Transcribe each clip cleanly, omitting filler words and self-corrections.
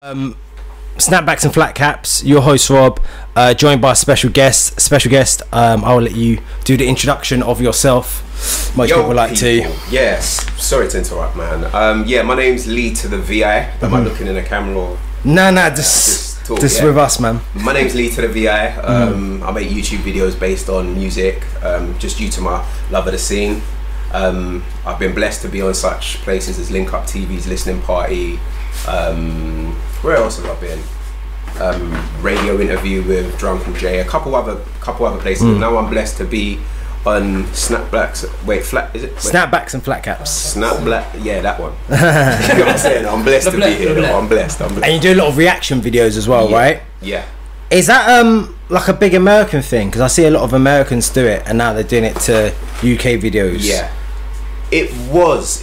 Snapbacks and Flatcaps, your host Rob, joined by a special guest. I'll let you do the introduction of yourself. Most people like to. Yes, sorry to interrupt, man. Yeah, my name's Leetothevi. Am I looking in the camera or? No, just with us, man. My name's Leetothevi. I make YouTube videos based on music, just due to my love of the scene. I've been blessed to be on such places as Link Up TV's Listening Party. Where else have I been? Radio interview with Drunken Jay, a couple other places. Now I'm blessed to be on Snapbacks. Snapbacks and Flatcaps. Yeah, that one. You know what I'm saying? I'm blessed to be here. I'm blessed. And you do a lot of reaction videos as well, right? Yeah. Is that like a big American thing? Because I see a lot of Americans do it, and now they're doing it to UK videos. Yeah. It was.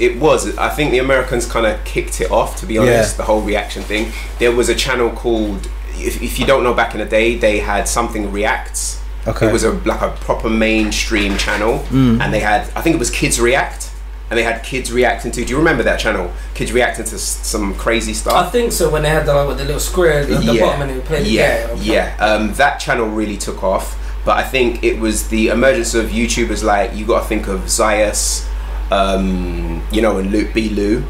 I think the Americans kind of kicked it off, to be honest, the whole reaction thing. There was a channel called, if you don't know, back in the day, they had Something Reacts. Okay. It was like a proper mainstream channel, and they had, I think it was Kids React, and they had kids reacting to, do you remember that channel? Kids reacting to some crazy stuff. I think so, when they had the little square at the bottom and they played the game. That channel really took off, but I think it was the emergence of YouTubers like, you got to think of Zayas, you know, and Luke B. Lou,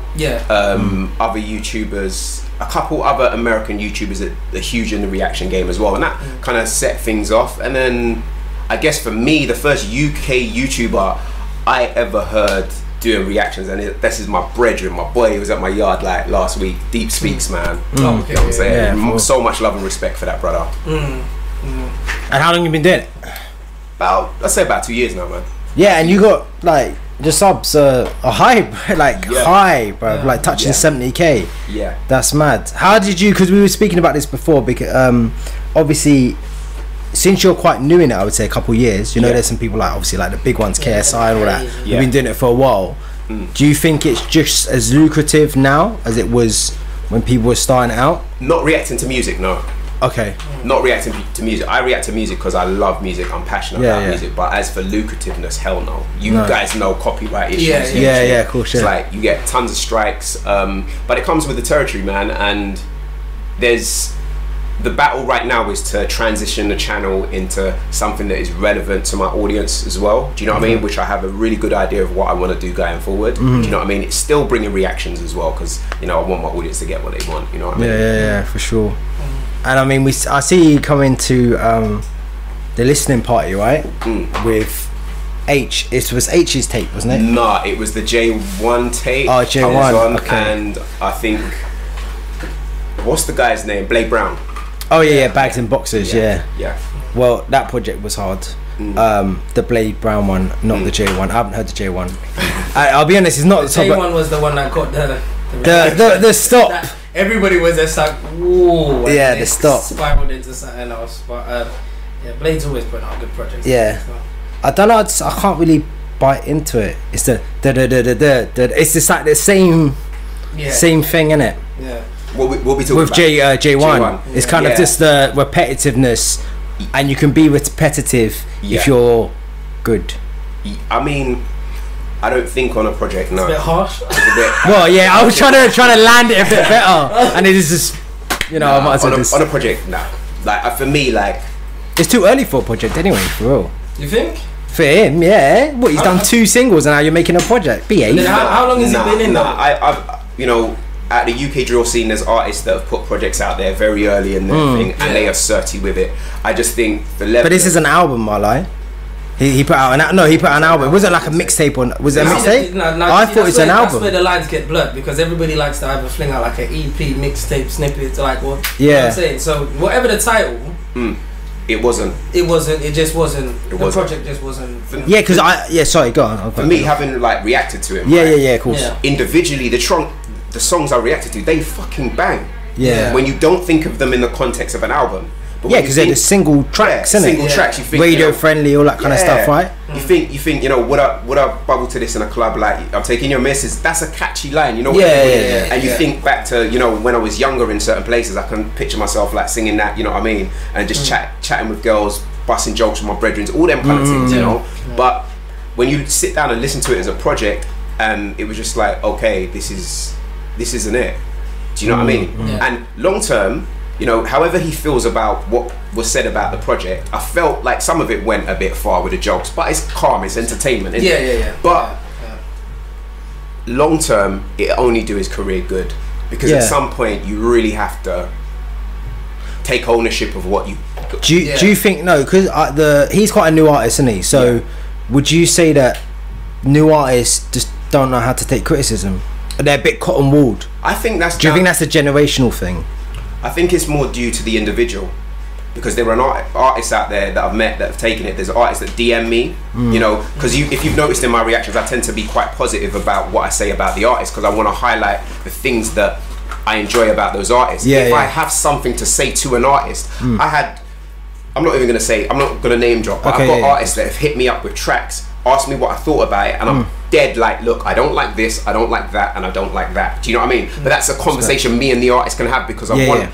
other YouTubers, a couple other American YouTubers that are huge in the reaction game as well, and that kind of set things off. And then I guess for me, the first UK YouTuber I ever heard doing reactions, and this is my brethren, my boy, he was at my yard like last week, Deep Speaks, man. You know what I'm saying? So much love and respect for that brother. And how long you been doing it? I'd say about 2 years now, man. Yeah, and you got like, the subs are high, high, bro, like touching 70k. Yeah, that's mad. How did you? Because we were speaking about this before. Because obviously, since you're quite new in it, I would say a couple years. You know, there's some people like obviously like the big ones, KSI and all that. You've been doing it for a while. Do you think it's just as lucrative now as it was when people were starting out? Not reacting to music, no. Okay. Not reacting to music. I react to music because I love music. I'm passionate about music. But as for lucrativeness, hell no. You guys know copyright issues. Yeah, cool shit. It's like you get tons of strikes. But it comes with the territory, man. And there's the battle right now is to transition the channel into something that is relevant to my audience as well. Do you know what I mean? Which I have a really good idea of what I want to do going forward. Do you know what I mean? It's still bringing reactions as well, because you know I want my audience to get what they want. You know what I mean? Yeah, for sure. And I mean, I see you coming to the listening party, right? With H. It was H's tape, wasn't it? Nah, it was the J1 tape. Oh, J1. Okay. And I think, what's the guy's name? Blake Brown. Oh yeah, Bags and Boxers. Yeah. Well, that project was hard. The Blade Brown one, not the J1. I haven't heard the J1. I'll be honest, it's not the J1 was the one that got the stop. Everybody was just like, whoa. Yeah, the stop spiraled into something else. But yeah, Blade's always putting out good projects. Yeah, I don't know. I can't really bite into it. It's the It's just like the same thing, innit? Yeah. What we talking with about? J1. It's kind of just the repetitiveness, and you can be repetitive if you're good. I mean, I don't think on a project. No, it's a bit harsh. Well, yeah, I was trying to land it a bit better, and it is just, you know, I might as well on a project. Nah, like for me, like it's too early for a project anyway. For real. You think? For him, yeah. What, he's done 2 singles and now you're making a project. Behave. How long has he been in? I've you know, at the UK drill scene, there's artists that have put projects out there very early in their thing, and they are certy with it. I just think the level. But this is an album, Marlai. He put out an album. It wasn't like a mixtape on. Was it a mixtape? I thought it was an album. That's where the lines get blurred, because everybody likes to either fling out like an EP, mixtape, snippet, like what? Yeah. You know what I'm saying? So whatever the title. It wasn't. It just wasn't. The project just wasn't. Yeah, because sorry, go on. For me, having like reacted to him. Yeah, of course. Yeah. Individually, the songs I reacted to, they fucking bang. Yeah. When you don't think of them in the context of an album. But because they're the single tracks, innit? Single tracks. You think radio friendly, all that kind of stuff, right? You think, you know, would I bubble to this in a club like I'm taking your missus? That's a catchy line, you know. Yeah. And you think back to, you know, when I was younger in certain places, I can picture myself like singing that, you know what I mean, and just chatting with girls, busting jokes with my brethren, all them kind of things, you know. But when you sit down and listen to it as a project, it was just like, okay, this isn't it. Do you know what I mean? And long term, you know, however he feels about what was said about the project, I felt like some of it went a bit far with the jokes, but it's calm, it's entertainment, isn't it? But long term, it only do his career good, because at some point you really have to take ownership of what you do. You think, no, because he's quite a new artist, isn't he? So would you say that new artists just don't know how to take criticism? They're a bit cotton wooled. I think that's. Do you think that's a generational thing? I think it's more due to the individual, because there are artists out there that I've met that have taken it. There's artists that DM me, you know, because if you've noticed in my reactions, I tend to be quite positive about what I say about the artist, because I want to highlight the things that I enjoy about those artists. If I have something to say to an artist, I'm not even going to say, I'm not going to name drop, but I've got artists that have hit me up with tracks, asked me what I thought about it, and I'm dead like, look, I don't like this, I don't like that, and I don't like that. Do you know what I mean? But that's a conversation me and the artist can have, because I want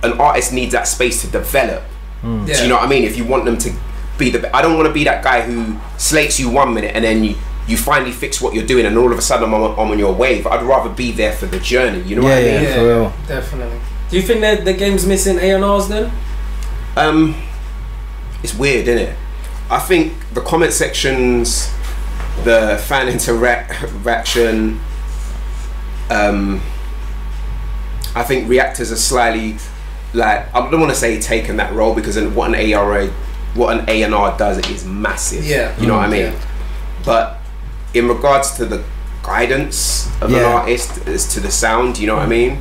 an artist needs that space to develop. Do you know what I mean? If you want them to be the, I don't want to be that guy who slates you 1 minute and then you finally fix what you're doing and all of a sudden I'm on your wave. I'd rather be there for the journey. You know what I mean? Yeah, for real. Definitely. Do you think that the game's missing A&Rs then? It's weird, isn't it? I think the comment sections, the fan interaction, I think reactors are slightly, like, I don't want to say taken that role, because what an A&R does is massive. You know what I mean? But in regards to the guidance of an artist as to the sound, you know what I mean?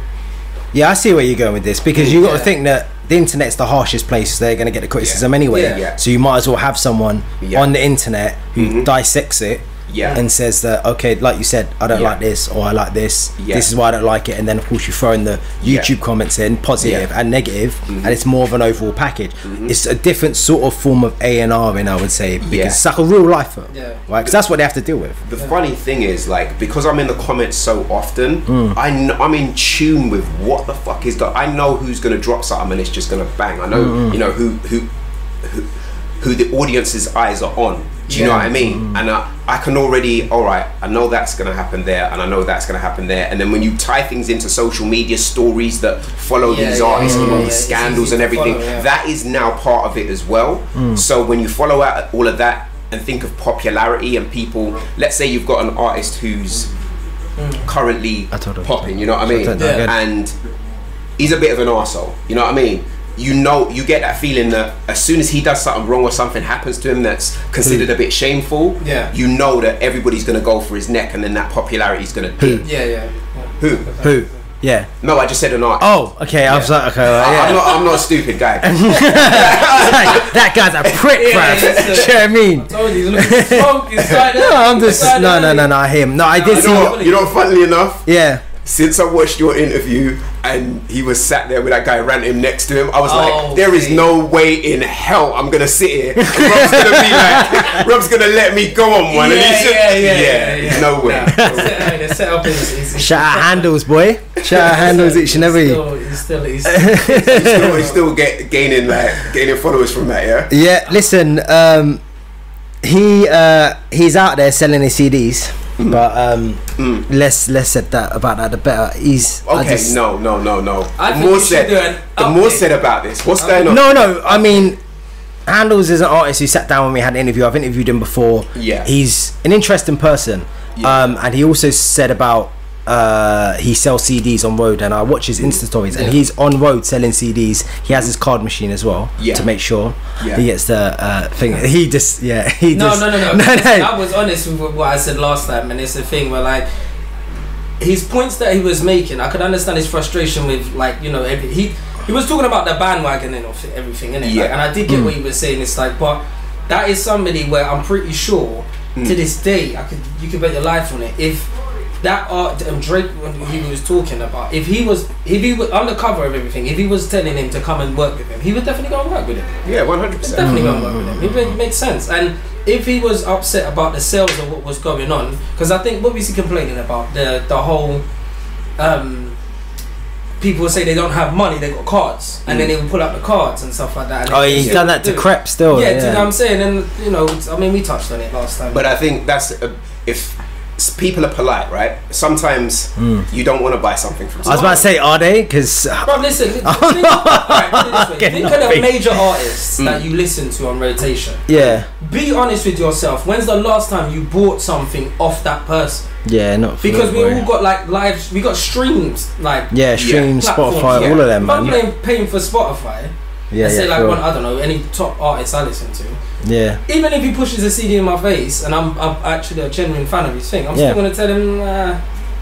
Yeah, I see where you're going with this, because you got to think that the internet's the harshest place they're going to get the criticism anyway. So you might as well have someone on the internet who dissects it and says that, okay, like you said, I don't like this, or I like this, this is why I don't like it, and then of course you throw in the YouTube comments in, positive and negative, and it's more of an overall package. It's a different sort of form of A&R in, I would say, because it's like a real lifer, right? Because that's what they have to deal with. The funny thing is, like, because I'm in the comments so often, I'm in tune with what the fuck is going. I know who's gonna drop something and it's just gonna bang. I know, you know, who the audience's eyes are on. Do you know what I mean? And I can already, alright, I know that's going to happen there, and I know that's going to happen there. And then when you tie things into social media stories that follow these artists and all these scandals and everything, that is now part of it as well. So when you follow out all of that and think of popularity and people, let's say you've got an artist who's currently popping, you know what I mean? And he's a bit of an arsehole, you know what I mean? You know, you get that feeling that as soon as he does something wrong or something happens to him that's considered a bit shameful, you know that everybody's going to go for his neck, and then that popularity is going to dip. Who? Yeah. No, I just said an artist. Oh, okay. I was like, okay, I'm not a stupid guy. That guy's a prick, bruv. Do you know what I mean? I told you, he's looking smoke. He's I'm just no. I hear him. No, I did see. You know, funnily enough. Yeah. Since I watched your interview and he was sat there with that guy ranting next to him, I was like, there is no way in hell I'm gonna sit here. Rob's gonna be like, Rob's gonna let me go on one. No way. Shout out handles, boy. Shout out handles each and every. He's still gaining followers from that, Yeah, listen, he's out there selling his CDs. But less said about that, the better. He's okay. No. The more said about this. What's going on? No. I mean, Handles is an artist who sat down when we had an interview. I've interviewed him before. He's an interesting person. And he also said about he sells CDs on road, and I watch his Insta stories, and he's on road selling CDs. He has his card machine as well to make sure he gets the thing. He just No. I was honest with what I said last time, and it's the thing where, like, his points that he was making, I could understand his frustration with, like, you know, he was talking about the bandwagoning of everything, innit? Like, and I did get what he was saying. It's like, but that is somebody where I'm pretty sure to this day you could bet your life on it. If that art Drake, when he was talking about, if he was on the cover of everything, if he was telling him to come and work with him, he would definitely go and work with him. 100%. Definitely go and work with him. It makes sense. And if he was upset about the sales of what was going on, because I think what was he complaining about, the whole people would say they don't have money, they got cards, and then they would pull out the cards and stuff like that. And he's done that to Crep still. Yeah, you know what I'm saying? And, you know, I mean, we touched on it last time. But I think that's people are polite, right? Sometimes you don't want to buy something from someone. I was about to say, are they? Because bro, listen, think of the major artists that you listen to on rotation. Yeah. Be honest with yourself. When's the last time you bought something off that person? Yeah, not because we all got like lives. We got streams, like streams, Spotify, all of them. I'm paying for Spotify. Yeah, say like one, I don't know, any top artists I listen to. Yeah. Even if he pushes a CD in my face and I'm actually a genuine fan of his thing, I'm still gonna tell him,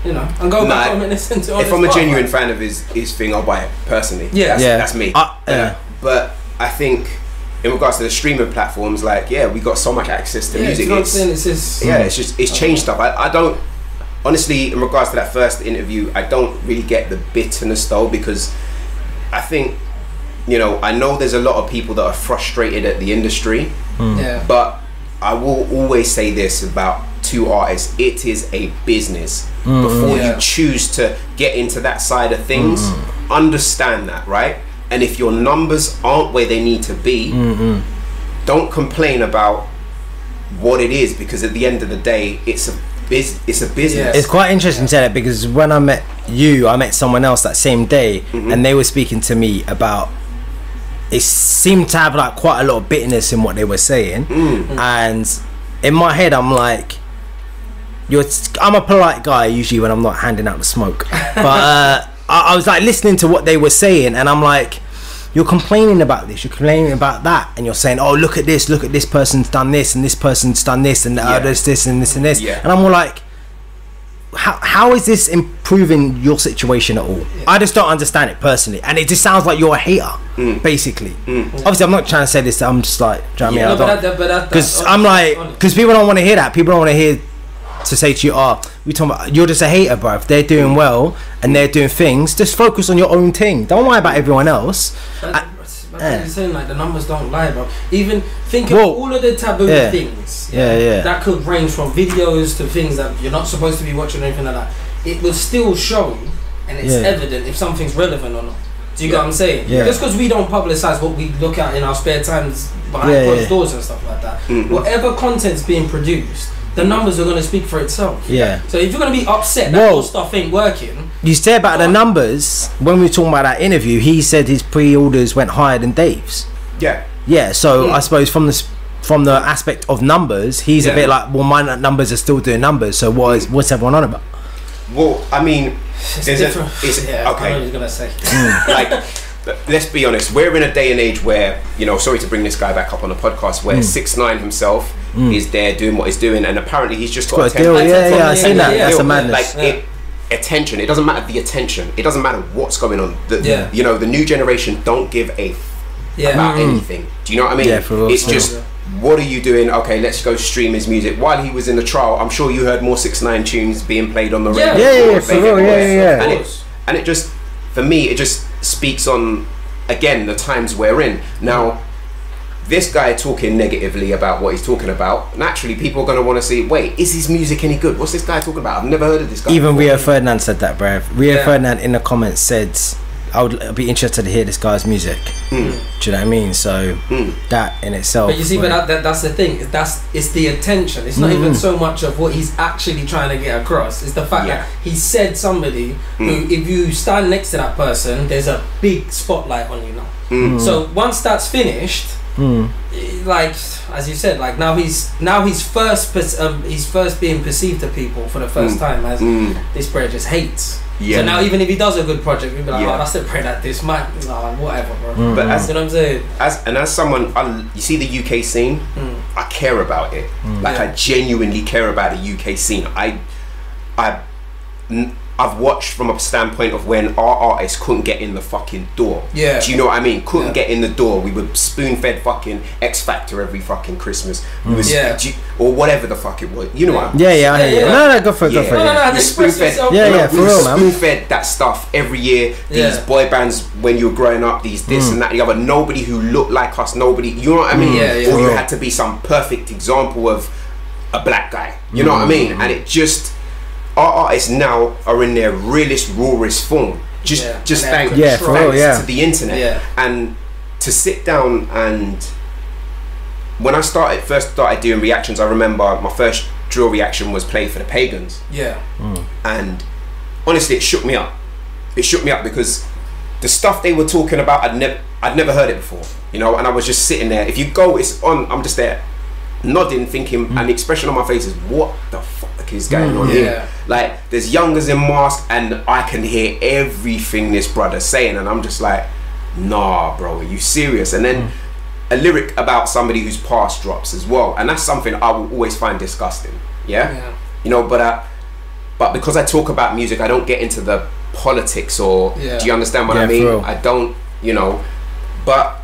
you know, and go back home and listen to. If I'm a genuine fan of his thing, I'll buy it personally. Yeah, that's me. But I think in regards to the streaming platforms, like we got so much access to music. You know what I'm saying? It's just, it's changed stuff. I don't honestly, in regards to that first interview, I don't really get the bitterness though, because I think, you know, I know there's a lot of people that are frustrated at the industry, but I will always say this about two artists: it is a business. Before you choose to get into that side of things, understand that, right? And if your numbers aren't where they need to be, don't complain about what it is, because at the end of the day, it's a business. It's quite interesting to say that, because when I met you, I met someone else that same day, and they were speaking to me about, it seemed to have like quite a lot of bitterness in what they were saying, and in my head I'm like, I'm a polite guy usually when I'm not handing out the smoke, but I was like listening to what they were saying, and I'm like, you're complaining about this, you're complaining about that, and you're saying, oh, look at this person's done this, and this person's done this, and there's this and this and this, and I'm all like, how is this improving your situation at all? I just don't understand it personally, and it just sounds like you're a hater, basically. Obviously, I'm not trying to say this. I'm just like, do you know what I mean? Because I'm like, because people don't want to hear that. People don't want to hear to say to you, we talking about, you're just a hater, bro. If they're doing well and they're doing things, just focus on your own thing. Don't worry about everyone else. You're saying like the numbers don't lie, bro. Even think of all of the taboo things that could range from videos to things that you're not supposed to be watching or anything like that. It will still show, and it's evident if something's relevant or not. Do you get what I'm saying? Just because we don't publicize what we look at in our spare times behind closed doors and stuff like that, whatever content's being produced, the numbers are going to speak for itself. So if you're going to be upset that your stuff ain't working, you say about the numbers. When we were talking about that interview, he said his pre-orders went higher than Dave's. So I suppose from the aspect of numbers, he's a bit like, well, my numbers are still doing numbers, so what's everyone on about? Well, I mean, it's okay. I know what you're gonna say. Like, let's be honest, we're in a day and age where, you know, sorry to bring this guy back up on the podcast, where 6ix9ine himself is there doing what he's doing, and apparently he's just got a deal. I seen that. That's a madness. Like attention. It doesn't matter the attention. It doesn't matter what's going on. You know, the new generation don't give a about anything. Do you know what I mean? It's just, what are you doing? Okay, let's go stream his music. While he was in the trial, I'm sure you heard more 6ix9ine tunes being played on the radio. And it just, for me, it just speaks on, again, the times we're in. Now, this guy talking negatively about what he's talking about, naturally people are going to want to see, wait, is his music any good? What's this guy talking about? I've never heard of this guy. Even Rio Ferdinand said that, bruv. Rio Ferdinand in the comments said, I would be interested to hear this guy's music. Do you know what I mean? So that in itself. But you see, but that's the thing. It's the attention. It's not even so much of what he's actually trying to get across. It's the fact that he said somebody who, if you stand next to that person, there's a big spotlight on you now. So once that's finished, like as you said, like now he's first being perceived to people for the first time as this bro just hates. So now even if he does a good project, we'll be like, oh, that's the bro that this might, whatever, bro. But as you know what I'm saying, as someone, you see the UK scene, I care about it. Like I genuinely care about the UK scene. I've watched from a standpoint of when our artists couldn't get in the fucking door. Do you know what I mean? Couldn't get in the door. We were spoon-fed fucking X Factor every fucking Christmas. We was, or whatever the fuck it was. You know what? I hear you. No, go for it. No, spoon-fed. For real, man. Spoon-fed that stuff every year. These boy bands when you were growing up, these this and that, the other. Nobody who looked like us. Nobody. You know what I mean? Or you had to be some perfect example of a black guy. You know what I mean? And it just. Our artists now are in their realest, rawest form. Just thanks to the internet. And to sit down and when I first started doing reactions, I remember my first drill reaction was played for the pagans. Yeah. And honestly, it shook me up. It shook me up because the stuff they were talking about, I'd never heard it before, you know. And I was just sitting there. If you go, it's on. I'm just there, nodding, thinking, and the expression on my face is, "What the fuck is going on here?" Like, there's youngers in masks, and I can hear everything this brother's saying, and I'm just like, "Nah, bro, are you serious?" And then a lyric about somebody whose past drops as well, and that's something I will always find disgusting. Yeah. You know, but because I talk about music, I don't get into the politics or do you understand what I mean? I don't, you know. But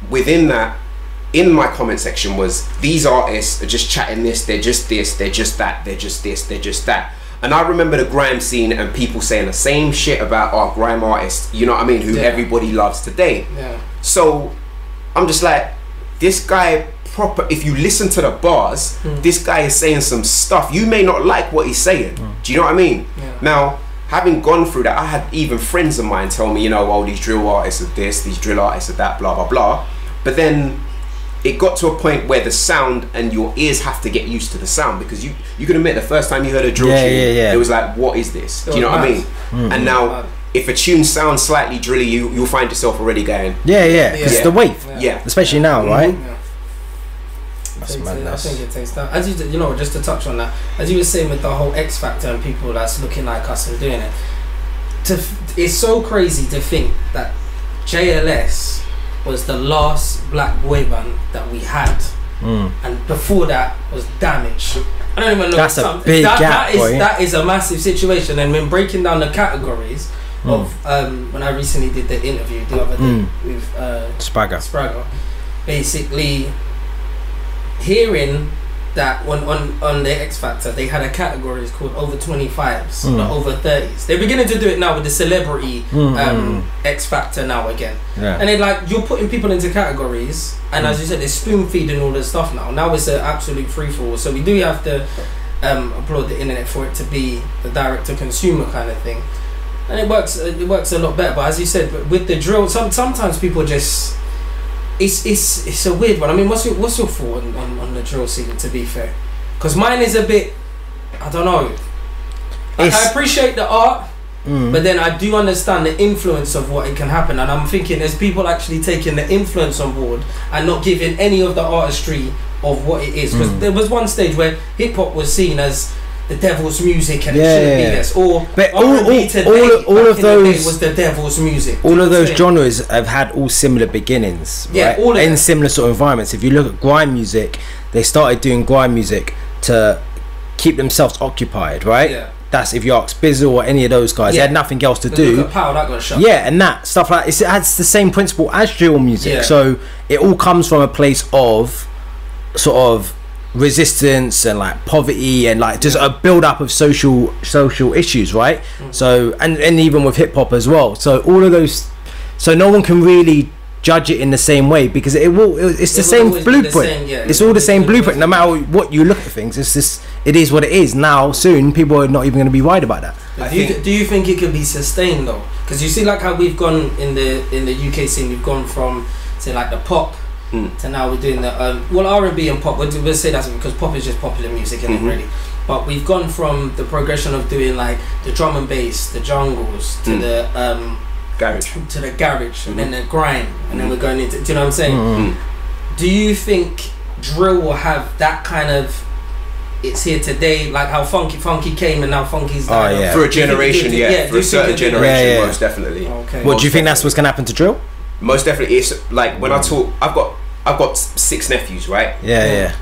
within that, in my comment section was, these artists are just chatting this, they're just this, they're just that, they're just this, they're just that. And I remember the grime scene and people saying the same shit about our grime artists, you know what I mean, who everybody loves today. So I'm just like, this guy proper, if you listen to the bars, this guy is saying some stuff. You may not like what he's saying. Do you know what I mean? Now, having gone through that, I had even friends of mine tell me, you know, oh, these drill artists are this, these drill artists are that, blah, blah, blah. But then it got to a point where the sound and your ears have to get used to the sound, because you can admit the first time you heard a drill tune, it was like, what is this? Do you know what I mean? And now, if a tune sounds slightly drilly, you'll find yourself already going, it's the wave, especially now, right? I think it takes time. As you know, just to touch on that, as you were saying with the whole X Factor and people that's looking like us and doing it, it's so crazy to think that JLS was the last black boy band that we had, and before that was Damage. I don't even know. That's a big gap, that is a massive situation. And when breaking down the categories of when I recently did the interview the other day with Spragger, basically hearing that on the X Factor they had a category called over 25s, not over 30s. They're beginning to do it now with the celebrity X Factor now again. And they're like, you're putting people into categories, and as you said, they're spoon feeding all this stuff now. Now it's an absolute free for all. So we do have to applaud the internet for it to be the direct to consumer kind of thing, and it works a lot better. But as you said, with the drill, sometimes people just, it's a weird one. I mean, what's your thought on the drill scene, to be fair? Because mine is a bit, I don't know. I appreciate the art, but then I do understand the influence of what it can happen, and I'm thinking there's people actually taking the influence on board and not giving any of the artistry of what it is. Because there was one stage where hip hop was seen as the devil's music, and it shouldn't be this. Or but all of those was the devil's music. All of those genres have had all similar beginnings, right? All in similar sort of environments. If you look at grime music, they started doing grime music to keep themselves occupied, right? That's if you ask Bizzle or any of those guys, they had nothing else to do. Look at Power, that got shut. And that stuff like it has the same principle as drill music. So it all comes from a place of sort of resistance and like poverty and like just a build up of social issues, right? So and even with hip hop as well. So all of those, so no one can really judge it in the same way, because it's the same blueprint. It's all the same blueprint. No matter what you look at things, it is what it is. Now soon people are not even going to be worried about that. Do you think it can be sustained though? Because you see like how we've gone in the UK scene, we've gone from say like the pop to now we're doing the R&B and pop. We'll say that's because pop is just popular music, isn't it, really? But we've gone from the progression of doing like the drum and bass, the jungles, to the garage, and then the grime, and then we're going into, do you know what I'm saying? Do you think drill will have that kind of, it's here today, like how funky came and now funky's for a generation, for a certain generation, most definitely. What do you think that's what's gonna happen to drill? Most definitely. It's like when I talk, I've got 6 nephews, right?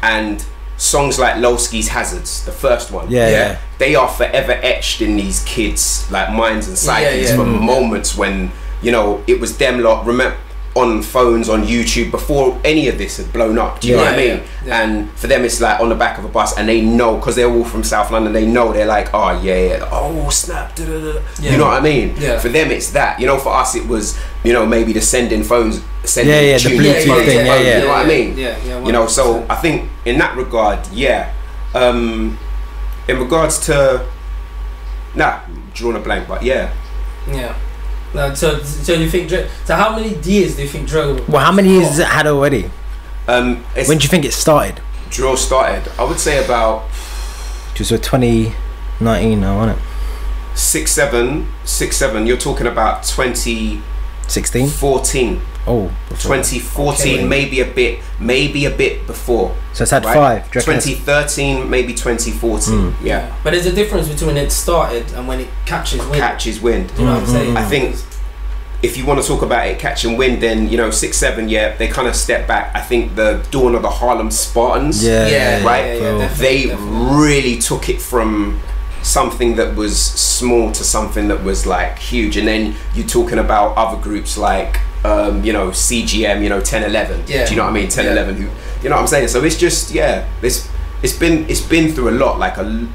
And songs like Lowski's Hazards, the first one, they are forever etched in these kids' like minds and psyches for moments when, you know, it was them lot, remember, on phones, on YouTube, before any of this had blown up. Do you know what I mean? And for them it's like on the back of a bus, and they know, because they're all from South London, they know, they're like, oh oh snap, you know what I mean? For them it's that, you know. For us it was, you know, maybe the sending phones, the Bluetooth thing, you know what I mean? You know, so I think in that regard, in regards to, drawing a blank, but no, so you think drill? So how many years do you think drill? Well, how many years has it had already? When do you think it started? Drill started, I would say about Just for 2019 now, isn't it? 6'7", you're talking about 2016, 14. Oh, 2014, okay. maybe a bit before. So it's had right? 5. 2013, maybe 2014. Yeah. But there's a difference between it started and when it catches wind. You know what I'm saying? I think if you want to talk about it catching wind, then 6'7", yeah, they kind of step back. I think the dawn of the Harlem Spartans, they really took it from something that was small to something that was like huge. And then you're talking about other groups like CGM, 1011. Yeah. Do you know what I mean? 1011 who, you know what I'm saying? So it's just, it's been through a lot,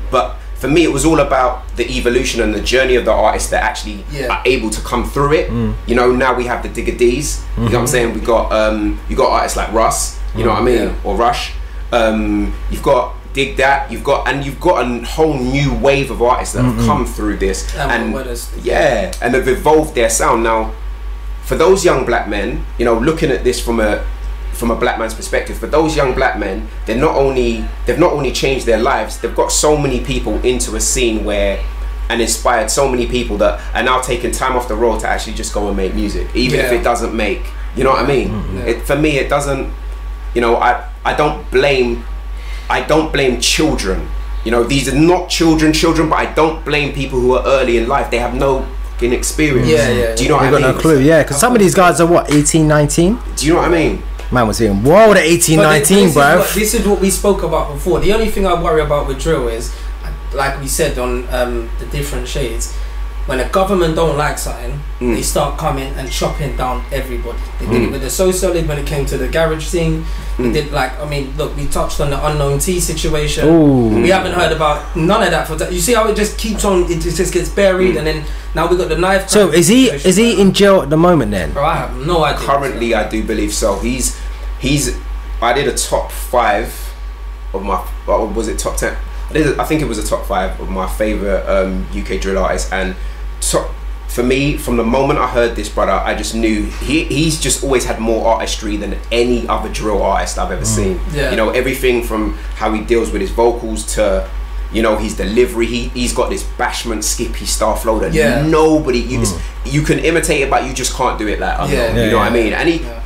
but for me it was all about the evolution and the journey of the artists that actually are able to come through it. Now we have the Digger D's, you know what I'm saying? We got you got artists like Russ, you know what I mean? Or Rush. You've got Dig That, you've got a whole new wave of artists that have come through this and have evolved their sound. Now for those young black men, looking at this from a black man's perspective, for those young black men, they've not only changed their lives, they've got so many people into a scene and inspired so many people that are now taking time off the road to actually just go and make music, even if it doesn't make, you know what I mean? For me, it doesn't, I don't blame children. These are not children, but I don't blame people who are early in life. They have no experience. Do you know what I mean? Got no clue. Yeah, because some of these guys are what, 18, 19? Do you know what I mean? Man was saying, whoa, at 18, 19, bro. This is what we spoke about before. The only thing I worry about with drill is, like we said on the different shades, when the government don't like something, they start coming and chopping down everybody. They did it with the So Solid when it came to the garage scene. They did look, we touched on the Unknown T situation. Ooh. We haven't heard about none of that. You see how it just keeps on, it just gets buried, and then now we got the knife. So is he in jail at the moment then? Bro, I have no idea. Currently, I do believe so. I did a top 5 of my, or was it top 10? I think it was a top 5 of my favorite UK drill artists, and for me, from the moment I heard this brother, I just knew he's just always had more artistry than any other drill artist I've ever seen. Everything from how he deals with his vocals to his delivery. He's got this bashment skippy star flow that nobody you can imitate it, but you just can't do it like Unknown. You know what I mean?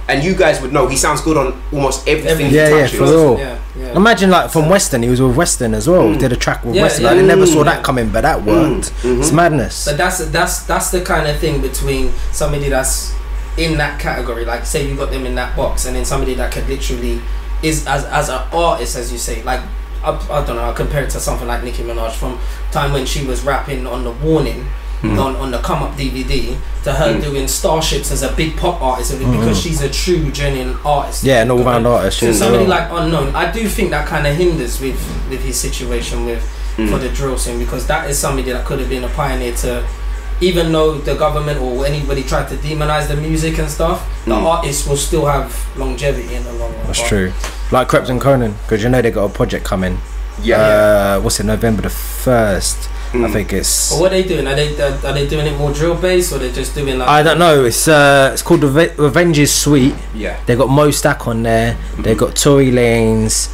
And you guys would know he sounds good on almost everything he touches. For real. Imagine from Western, he was with Western as well. Did a track with Western. I never saw that coming, but that worked. It's madness. But that's the kind of thing between somebody that's in that category, like say you got them in that box, and then somebody that could literally is as an artist, as you say, like I don't know, I compare it to something like Nicki Minaj from time when she was rapping on the Warning. On the Come Up DVD to her doing Starships as a big pop artist, because she's a true genuine artist, an all-round artist. So somebody like Unknown, I do think that kind of hinders with his situation for the drill scene, because that is somebody that could have been a pioneer to, even though the government or anybody tried to demonize the music and stuff, the artists will still have longevity in the long run. That's true. Like Krept and Conan, because they got a project coming. What's it, November the 1st? I think it's. But what are they doing? Are they doing it more drill based, or they're just doing like? I don't know. It's called Revenge's Suite. Yeah. They got Mo Stack on there. They got Tory Lanez.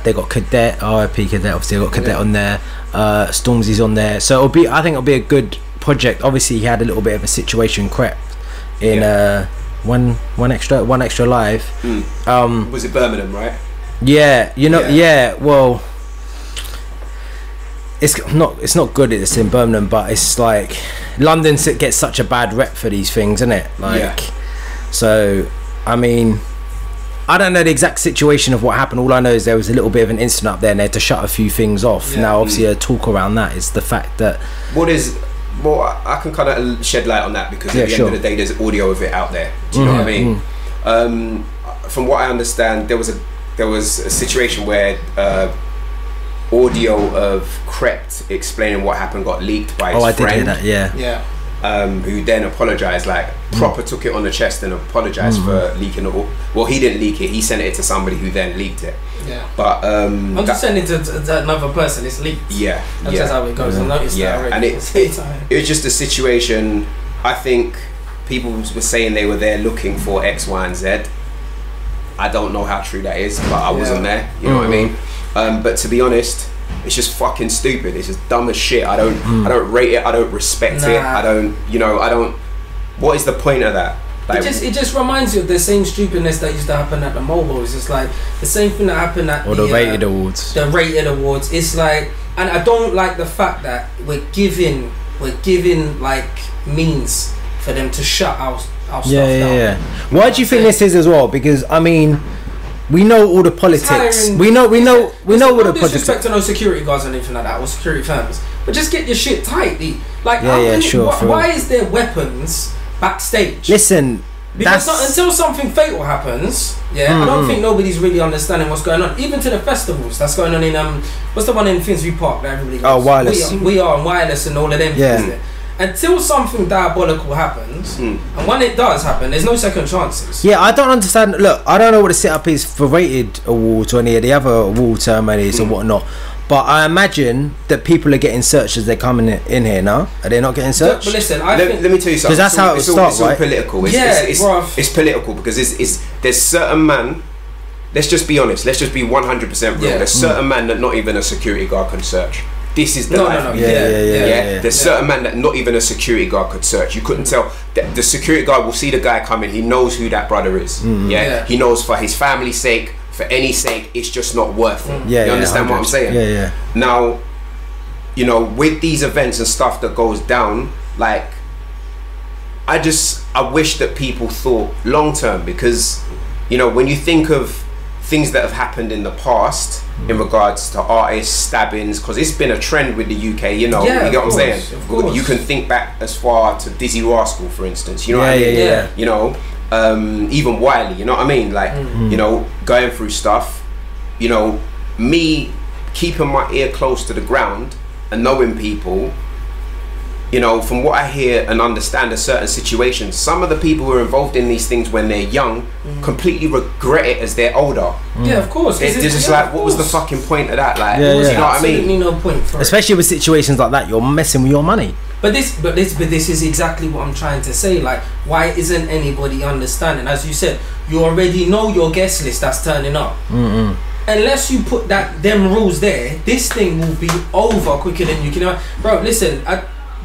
They got Cadet. RIP Cadet. Obviously, they got Cadet on there. Stormzy's on there. So I think it'll be a good project. Obviously, he had a little bit of a situation crept in one extra live. Was it Birmingham, right? Yeah. Well. It's not good. It's in Birmingham, but it's like London gets such a bad rep for these things, isn't it? So I mean, I don't know the exact situation of what happened. All I know is there was a little bit of an incident up there, and they had to shut a few things off. Now, obviously, a talk around that is the fact that I can kind of shed light on that, because at the end of the day, there's audio of it out there. Do you know what I mean? From what I understand, there was a situation where. Audio of Krept explaining what happened got leaked by his friend. Did hear that, who then apologized, proper took it on the chest and apologized for leaking it. Well, he didn't leak it, he sent it to somebody who then leaked it. But I'm just sending it to another person, it's leaked. That's just how it goes. I noticed that already. And it was just a situation. I think people were saying they were there looking for X, Y, and Z. I don't know how true that is, but I wasn't there, you know what I mean? But to be honest, it's just fucking stupid. It's just dumb as shit. I don't rate it. I don't respect it. I don't, you know, I don't. What is the point of that? Like, it just reminds you of the same stupidness that used to happen at the Mobile. It's just like the same thing that happened at the rated awards. The rated awards. It's like, and I don't like the fact that we're giving like means for them to shut our stuff down. Why do you think this is as well? Because I mean, we know all the politics. We know all the politics. Disrespect to no security guards or anything like that, or security firms, but just get your shit tight. Like, why is there weapons backstage? Listen, because until something fatal happens, I don't think nobody's really understanding what's going on. Even to the festivals that's going on in what's the one in Finsbury Park that everybody goes? Wireless. We are on Wireless and all of them things. Until something diabolical happens, and when it does happen, there's no second chances. Yeah, I don't understand. Look, I don't know what the setup is for rated awards or any of the other award ceremonies or whatnot, but I imagine that people are getting searched as they're coming in here now. Are they not getting searched? But listen, let me tell you something. Because that's how it starts, right? It's all political. It's political because there's certain man. Let's just be honest. Let's just be 100% real. There's certain man that not even a security guard can search. This is the life. There's certain man that not even a security guard could search. You couldn't tell. The security guard will see the guy coming. He knows who that brother is. He knows for his family's sake, for any sake, it's just not worth it. You understand what I'm saying? Now, you know, with these events and stuff that goes down, like, I wish that people thought long term, because, you know, when you think of things that have happened in the past in regards to artists, stabbings, because it's been a trend with the UK, you know, you get what I'm saying? You can think back as far to Dizzy Rascal, for instance, you know what I mean? You know, even Wiley, you know what I mean? Like, you know, going through stuff, you know, me keeping my ear close to the ground and knowing people, you know, from what I hear and understand of certain situations, some of the people who are involved in these things when they're young completely regret it as they're older. Yeah, of course. It's just like, what was the fucking point of that? Like, you know what I mean? No point for especially with situations like that, you're messing with your money. But this is exactly what I'm trying to say. Like, why isn't anybody understanding? As you said, you already know your guest list that's turning up. Unless you put them rules there, this thing will be over quicker than you can. Bro, listen,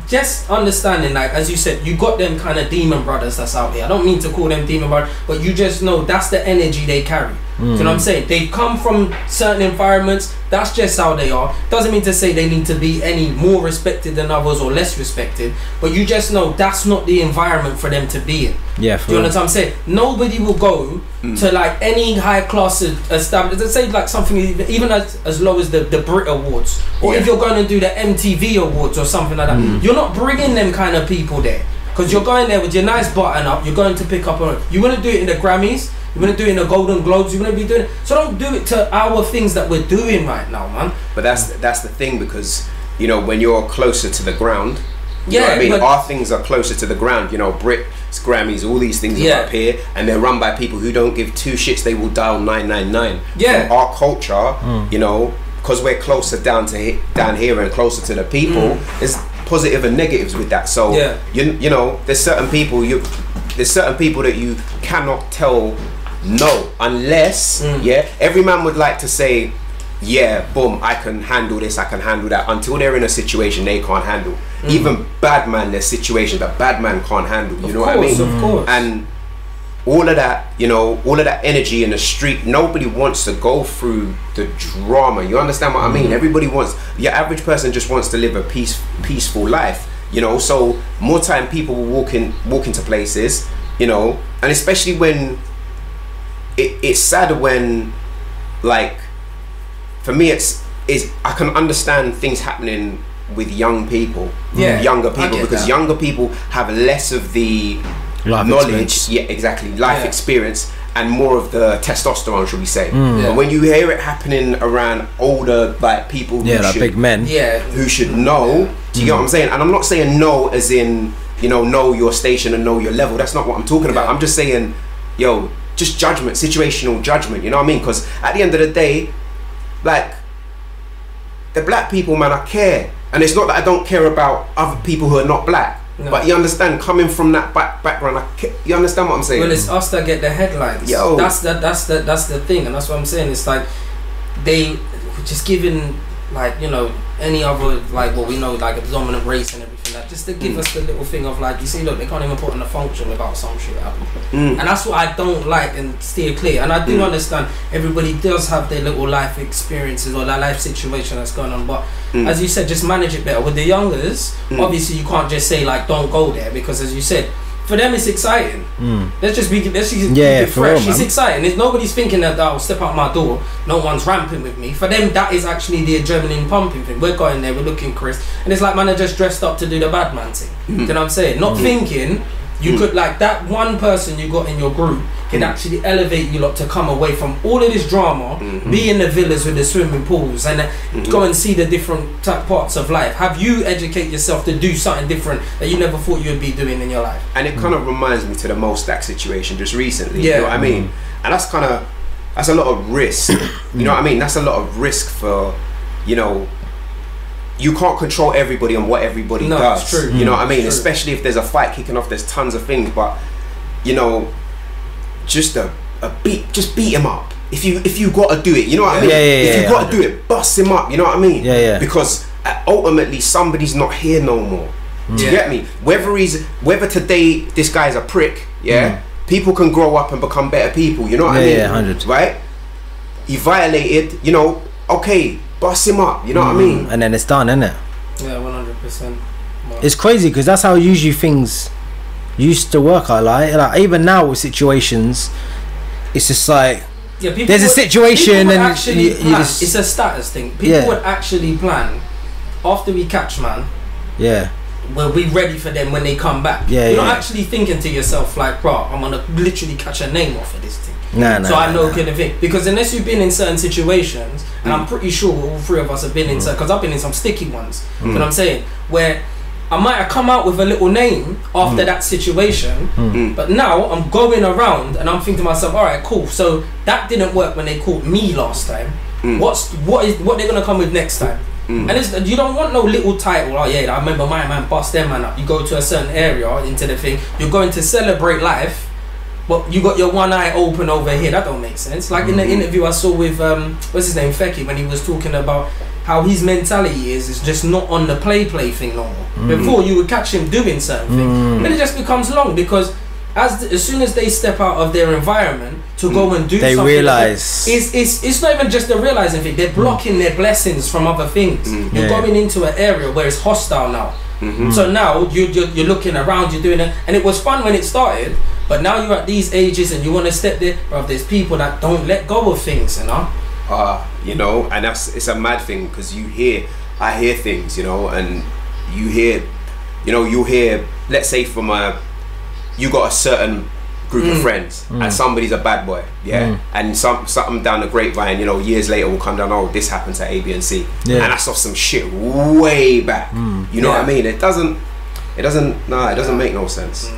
just understanding, like, as you said, you got them kind of demon brothers that's out there. I don't mean to call them demon brothers, but you just know that's the energy they carry. Do you know what I'm saying? They come from certain environments. That's just how they are. Doesn't mean to say they need to be any more respected than others or less respected, but you just know that's not the environment for them to be in. Do you know what I'm saying? Nobody will go to like any high class establishment. Let's say like something even as low as the Brit Awards, or if you're going to do the MTV Awards or something like that, you're not bringing them kind of people there, because you're going there with your nice button up. You're going to pick up on it. You want to do it in the Grammys. You want to do it in the Golden Globes. You want to be doing it. So don't do it to our things that we're doing right now, man. But that's the thing, because, you know, when you're closer to the ground, you know what I mean? Our things are closer to the ground. You know, Brits, Grammys, all these things are up here, and they're run by people who don't give two shits. They will dial 999. From our culture, you know, because we're closer down here and closer to the people, there's positive and negatives with that. So you know, there's certain people that you cannot tell no, unless every man would like to say, boom, I can handle this, I can handle that, until they're in a situation they can't handle. Even bad man, there's situations that bad man can't handle. You know what I mean? Of course. And all of that, you know, all of that energy in the street, nobody wants to go through the drama. You understand what I mean? Everybody wants, your average person just wants to live a peaceful life. You know, so more time people will walk into places, you know, and especially when it's sad when, like, for me it's I can understand things happening with young people, younger people, because younger people have less of the life knowledge, experience. life experience, and more of the testosterone, should we say. But when you hear it happening around older, like, people who like big men, who should know, do you get what I'm saying? And I'm not saying know as in, you know your station and know your level. That's not what I'm talking about. I'm just saying, yo, just judgment, situational judgment, you know what I mean? Because at the end of the day, like, the black people, man, I care. And it's not that I don't care about other people who are not black. But you understand, coming from that background, you understand what I'm saying? Well, it's us that get the headlines. That's the thing, and that's what I'm saying. It's like they just giving like, you know, any other, like, what we know, like a dominant race and everything, like, just to give us the little thing of like, you see, look, they can't even put on a function without some shit happening. And that's what I don't like and steer clear. And I do understand everybody does have their little life experiences or their life situation that's going on, but as you said, just manage it better. With the youngers, obviously you can't just say like, don't go there, because as you said, for them it's exciting. Let's just keep it fresh. It's exciting. There's nobody's thinking that I'll step out my door, no one's ramping with me. For them, that is actually the adrenaline pumping thing. We're going there, we're looking crisp, and it's like, man, I just dressed up to do the bad man thing. Do you know what I'm saying? Not thinking you could, like, that one person you got in your group can actually elevate you lot to come away from all of this drama, be in the villas with the swimming pools, and go and see the different parts of life. Have you educate yourself to do something different that you never thought you would be doing in your life? And it kind of reminds me to the Mo Stack situation just recently. You know what I mean? And that's kind of, that's a lot of risk. You know what I mean? That's a lot of risk for, you know, you can't control everybody and what everybody does. True. You know what I mean? Especially if there's a fight kicking off, there's tons of things, but you know, just just beat him up. If you got to do it, you know what I mean? If you got to do it, bust him up. You know what I mean? Because ultimately somebody's not here no more. Do you get me? Whether today this guy's a prick, people can grow up and become better people. You know what I mean? 100. Right? He violated. You know, okay. Bust him up, you know what I mean? And then it's done, isn't it? Yeah, 100%. It's crazy because that's how usually things used to work. Like even now with situations, it's just like there's a situation and you just, it's a status thing. People would actually plan after we catch man. We'll be ready for them when they come back. You're not actually thinking to yourself like, bro, I'm gonna literally catch a name off of this thing. So I know kind of thing, because unless you've been in certain situations, and I'm pretty sure all three of us have been in certain, because I've been in some sticky ones, you know what I'm saying, where I might have come out with a little name after that situation, but now I'm going around and I'm thinking to myself, all right, cool, so that didn't work when they caught me last time. What they're gonna come with next time? And you don't want no little title. Oh yeah, I remember my man bust their man up. You go to a certain area into the thing, you're going to celebrate life, but you got your one eye open over here. That don't make sense. Like in the interview I saw with what's his name, Fecky, when he was talking about how his mentality is just not on the play thing no more. Before you would catch him doing certain things, then it just becomes long, because as soon as they step out of their environment to go and do something, they realize it's not even just a realizing thing. They're blocking their blessings from other things. You're going into an area where it's hostile now. So now you're looking around, you're doing it, and it was fun when it started. But now you're at these ages and you want to step there, bro. There's people that don't let go of things, you know. You know, and it's a mad thing, because I hear things, you know, and you hear, you know, you'll hear, let's say from you got a certain group of friends and somebody's a bad boy, and something down the grapevine, you know, years later will come down, oh, this happened to A, B and C, and that's off some shit way back. You know what I mean? It doesn't make no sense.